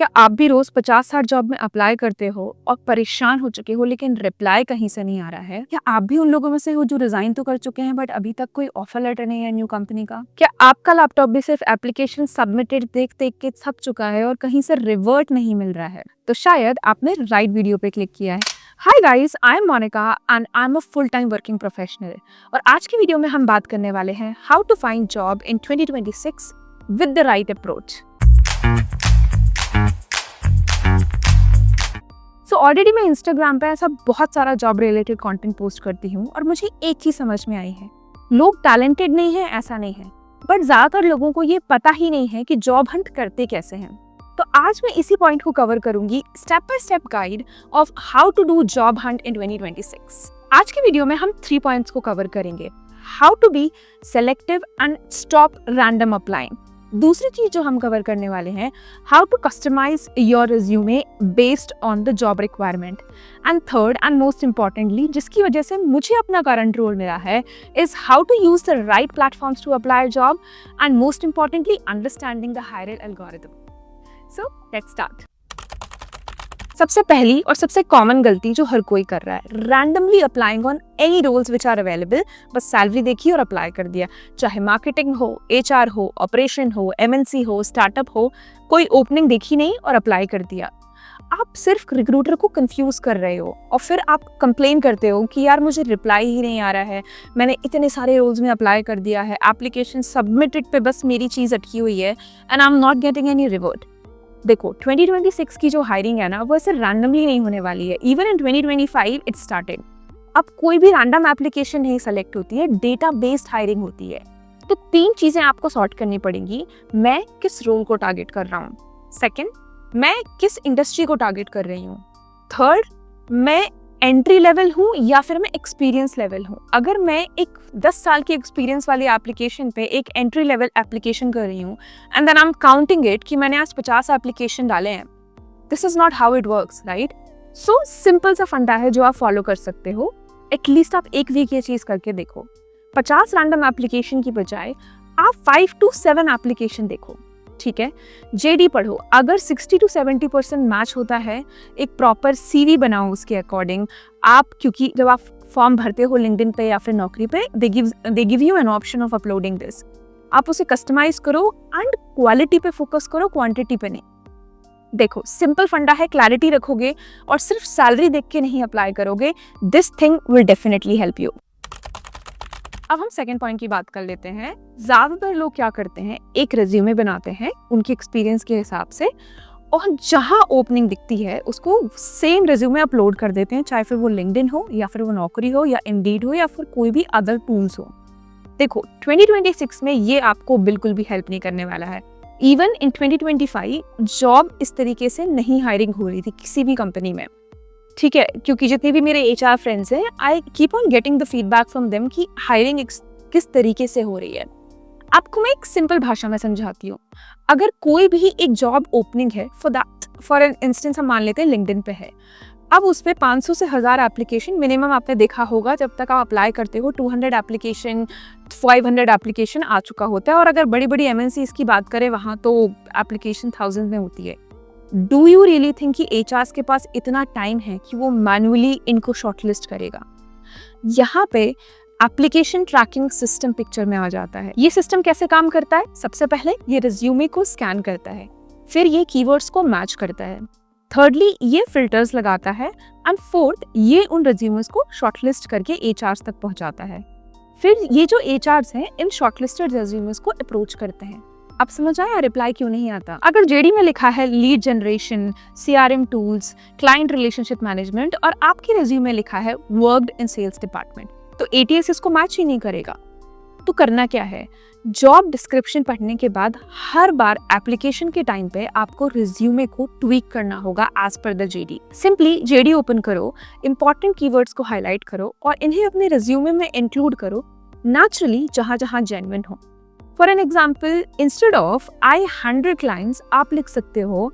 क्या आप भी रोज 50-60 जॉब में अप्लाई करते हो और परेशान हो चुके हो लेकिन रिप्लाई कहीं से नहीं आ रहा है? क्या आप भी उन लोगों में से हो जो रिजाइन तो कर चुके हैं बट अभी तक कोई ऑफर लेटर नहीं है न्यू कंपनी का? क्या आपका लैपटॉप भी सिर्फ एप्लीकेशन सबमिटेड देख देख के थक चुका है और कहीं से रिवर्ट नहीं मिल रहा है? तो शायद आपने राइट वीडियो पे क्लिक किया है। Hi guys, I am Monika and I am a full time working professional और आज की वीडियो में हम बात करने वाले हैं how to find job in 2026 with the right approach. So already मैं इंस्टाग्राम पे ऐसा बहुत सारा जॉब रिलेटेड कंटेंट पोस्ट करती हूँ और मुझे एक ही समझ में आई है, लोग टैलेंटेड नहीं है ऐसा नहीं है, बट ज्यादातर लोगों को ये पता ही नहीं है कि जॉब हंट करते कैसे हैं। तो आज मैं इसी पॉइंट को कवर करूंगी, step by step guide of how to do job hunt in 2026। आज की वीडियो में हम 3 पॉइंट्स को कवर करेंगे। How to be selective and stop random applying. दूसरी चीज जो हम कवर करने वाले हैं, how to customise your resume based on the job requirement. And third and most importantly, जिसकी वजह से मुझे अपना करंट रोल मिला है, is how to use the right platforms to apply job and most importantly understanding the हायरल algorithm. So let's start. सबसे पहली और सबसे कॉमन गलती जो हर कोई कर रहा है, randomly applying on any roles which are available. बस सैलरी देखी और अप्लाई कर दिया, चाहे मार्केटिंग हो, एचआर हो, ऑपरेशन हो, एमएनसी हो, स्टार्टअप हो, कोई ओपनिंग देखी नहीं और अप्लाई कर दिया। आप सिर्फ रिक्रूटर को कंफ्यूज कर रहे हो और फिर आप कंप्लेन करते हो कि यार मुझे रिप्लाई ही नहीं आ रहा है, मैंने इतने सारे रोल्स में अप्लाई कर दिया है, एप्लीकेशन सबमिटेड पे बस मेरी चीज़ अटकी हुई है and I am not getting any revert. देखो 2026 की जो हायरिंग है ना, वो ऐसे रैंडमली नहीं होने वाली है। Even in 2025 it started. अब कोई भी रैंडम एप्लीकेशन नहीं सेलेक्ट होती है, डेटा बेस्ड हायरिंग होती है। तो 3 चीजें आपको सॉर्ट करनी पड़ेंगी। मैं किस रोल को टारगेट कर रहा हूँ, सेकंड मैं किस इंडस्ट्री को टारगेट कर रही हूँ, थर्ड मैं एंट्री लेवल हूँ या फिर मैं एक्सपीरियंस लेवल हूँ। अगर मैं एक 10 साल की एक्सपीरियंस वाली एप्लीकेशन पे एक एंट्री लेवल एप्लीकेशन कर रही हूँ and then I am counting it कि मैंने आज 50 एप्लीकेशन डाले हैं, this is not how it works, right? So simple सा फंडा है जो आप फॉलो कर सकते हो। एटलीस्ट आप एक वीक ये चीज करके देखो। 50 रैंडम एप्लीकेशन की बजाय आप 5 to 7 एप्लीकेशन देखो, ठीक है? जेडी पढ़ो, अगर 60 to 70% मैच होता है, एक प्रॉपर सीवी बनाओ उसके अकॉर्डिंग। आप क्योंकि जब आप फॉर्म भरते हो लिंक्डइन पे या फिर नौकरी पे, they give you an option of uploading this. आप उसे कस्टमाइज करो एंड क्वालिटी पे फोकस करो, क्वांटिटी पे नहीं। देखो सिंपल फंडा है, क्लैरिटी रखोगे और सिर्फ सैलरी देख के नहीं अप्लाई करोगे, this thing will definitely help you. अब हम सेकंड पॉइंट की बात कर लेते हैं। ज्यादातर लोग क्या करते हैं, एक रिज्यूमे बनाते हैं उनके एक्सपीरियंस के हिसाब से और जहां ओपनिंग दिखती है उसको सेम रिज्यूमे अपलोड कर देते हैं, चाहे फिर वो लिंक्डइन हो या फिर वो नौकरी हो या इंडीड हो या फिर कोई भी अदर टूल्स हो। देखो 2026 में ये आपको बिल्कुल भी हेल्प नहीं करने वाला है। इवन इन 2025 जॉब इस तरीके से नहीं हायरिंग हो रही थी किसी भी कंपनी में, ठीक है? क्योंकि जितने भी मेरे एचआर फ्रेंड्स हैं, I keep on getting the feedback from them कि हायरिंग किस तरीके से हो रही है। आपको मैं एक सिंपल भाषा में समझाती हूँ। अगर कोई भी एक जॉब ओपनिंग है, फॉर एन इंस्टेंस हम मान लेते हैं लिंक्डइन पे है, अब उस पे 500 से 1000 एप्लीकेशन मिनिमम आपने देखा होगा। जब तक आप अप्लाई करते हो 200 एप्लीकेशन 500 एप्लीकेशन आ चुका होता है और अगर बड़ी बड़ी एमएनसीज की बात करें वहाँ तो एप्लीकेशन थाउजेंड में होती है। डू यू रियली थिंक कि एचआर के पास इतना टाइम है कि वो मैन्युअली इनको शॉर्टलिस्ट करेगा? यहाँ पे एप्लीकेशन ट्रैकिंग सिस्टम पिक्चर में आ जाता है। ये सिस्टम कैसे काम करता है? सबसे पहले ये रिज्यूमे को स्कैन करता है, फिर ये कीवर्ड्स को मैच करता है, थर्डली ये फिल्टर्स लगाता है एंड फोर्थ ये उन रिज्यूमेस को शॉर्टलिस्ट करके एचआर्स तक पहुंचाता है। फिर ये जो एचआर्स हैं इन शॉर्टलिस्टेड रिज्यूमेस को अप्रोच करते हैं। आप समझ आया रिप्लाई क्यों नहीं आता? अगर जेडी में लिखा है lead generation, CRM tools, client relationship management और आपके रिज्यूमे में लिखा है वर्कड इन सेल्स डिपार्टमेंट, तो एटीएस इसको मैच ही नहीं करेगा। तो करना क्या है? जॉब डिस्क्रिप्शन पढ़ने के बाद हर बार एप्लीकेशन के टाइम पे आपको रिज्यूमे को ट्वीक करना होगा as per the JD. Simply JD open करो, इंपॉर्टेंट कीवर्ड्स को हाईलाइट करो और इन्हें अपने रिज्यूमे में इंक्लूड करो, नेचुरली जहां जहां जेन्युइन हो। For an example, instead of I 100 clients आप लिख सकते हो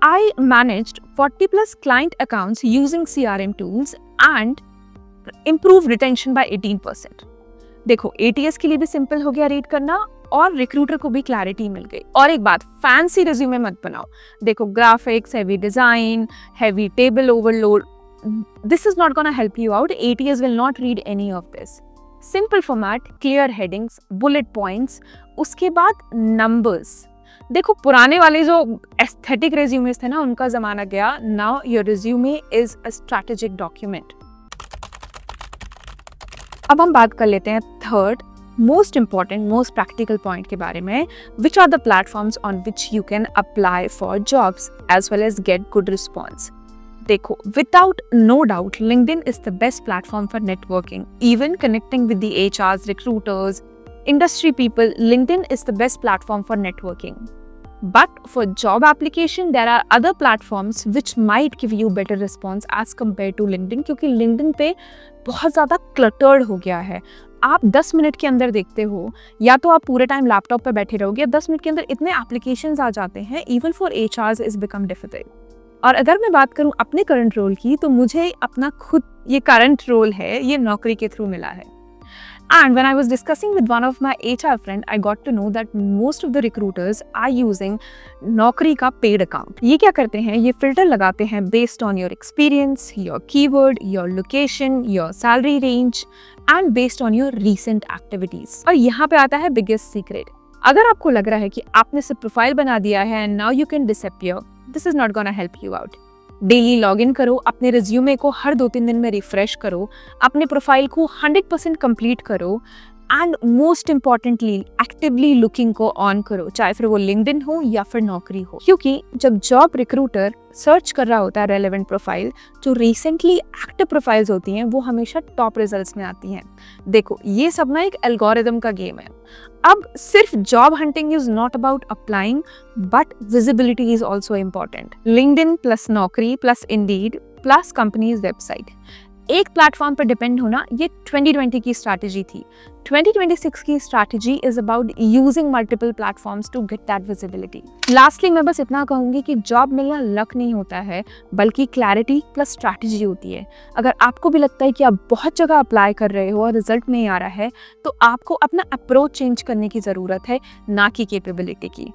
I managed 40+ client accounts using CRM tools and improve retention by 18%। देखो एटीएस के लिए भी सिंपल हो गया रीड करना और रिक्रूटर को भी क्लैरिटी मिल गई। और एक बात, फैंसी रिज्यूमे मत बनाओ। देखो, graphics, heavy design, heavy table overload, this is not gonna help you out. ATS will not read any of this. Simple format, clear headings, bullet points, उसके बाद numbers. देखो, पुराने वाले जो एस्थेटिक रेज्यूमेस थे ना, उनका जमाना गया। Now your resume is a strategic document. अब हम बात कर लेते हैं third most important, most practical point के बारे में, which are the platforms on which you can apply for jobs as well as get good response. देखो, without no doubt, LinkedIn is the best platform for networking, even connecting with the HRs, recruiters, industry people. LinkedIn is the best platform for networking. But for job application, there are other platforms which might give you better response as compared to LinkedIn, क्योंकि LinkedIn पे बहुत ज़्यादा cluttered हो गया है। आप 10 minute के अंदर देखते हो, या तो आप पूरे टाइम लैपटॉप पे बैठे रहोगे, 10 मिनट के अंदर इतने एप्लीकेशंस आ जाते हैं, even for HRs is become difficult. और अगर मैं बात करूं अपने करंट रोल की, तो मुझे अपना खुद ये करंट रोल है, ये नौकरी के थ्रू मिला है। And when I was discussing with one of my HR friend, I got to know that most of the recruiters are using नौकरी का paid account. ये क्या करते हैं? ये फिल्टर लगाते हैं based on your experience, your keyword, your location, your salary range, and based on your recent activities. और यहाँ पे आता है biggest secret. अगर आपको लग रहा है कि आपने सिर्फ प्रोफाइल बना दिया है and now you can disappear, this is not gonna help you out. Daily log in करो, अपने रिज्यूमे को हर 2-3 दिन में रिफ्रेश करो, अपने प्रोफाइल को 100% कंप्लीट करो, and most importantly actively looking को ऑन करो, चाहे फिर वो लिंक्डइन हो या फिर नौकरी हो। क्योंकि जब जॉब रिक्रूटर सर्च कर रहा होता है रेलेवेंट प्रोफाइल, जो रिसेंटली एक्टिव प्रोफाइल्स होती हैं वो हमेशा टॉप रिजल्ट्स में आती हैं। देखो, ये सब ना एक एल्गोरिदम का गेम है। अब सिर्फ job hunting is not about applying, but visibility is also important. LinkedIn plus Naukri plus Indeed plus companies website, एक प्लेटफॉर्म पर डिपेंड होना, ये 2020 की स्ट्रैटेजी थी। 2026 की strategy is about using multiple platforms to get that visibility. Lastly मैं बस इतना कहूंगी कि जॉब मिलना लक नहीं होता है, बल्कि क्लैरिटी प्लस स्ट्रैटेजी होती है। अगर आपको भी लगता है कि आप बहुत जगह अप्लाई कर रहे हो और रिजल्ट नहीं आ रहा है, तो आपको अपना अप्रोच चेंज करने की जरूरत है, ना कि कैपेबिलिटी की।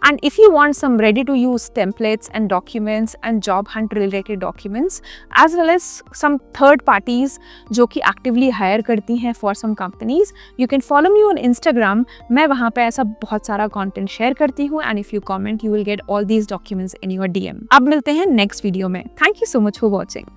And if you want some ready to use templates and documents and job hunt related documents, as well as some third parties जो कि actively hire करती हैं for some companies, you can follow me on Instagram. मैं वहाँ पे ऐसा बहुत सारा content share करती हूँ, and if you comment, you will get all these documents in your DM. अब मिलते हैं next video में. Thank you so much for watching.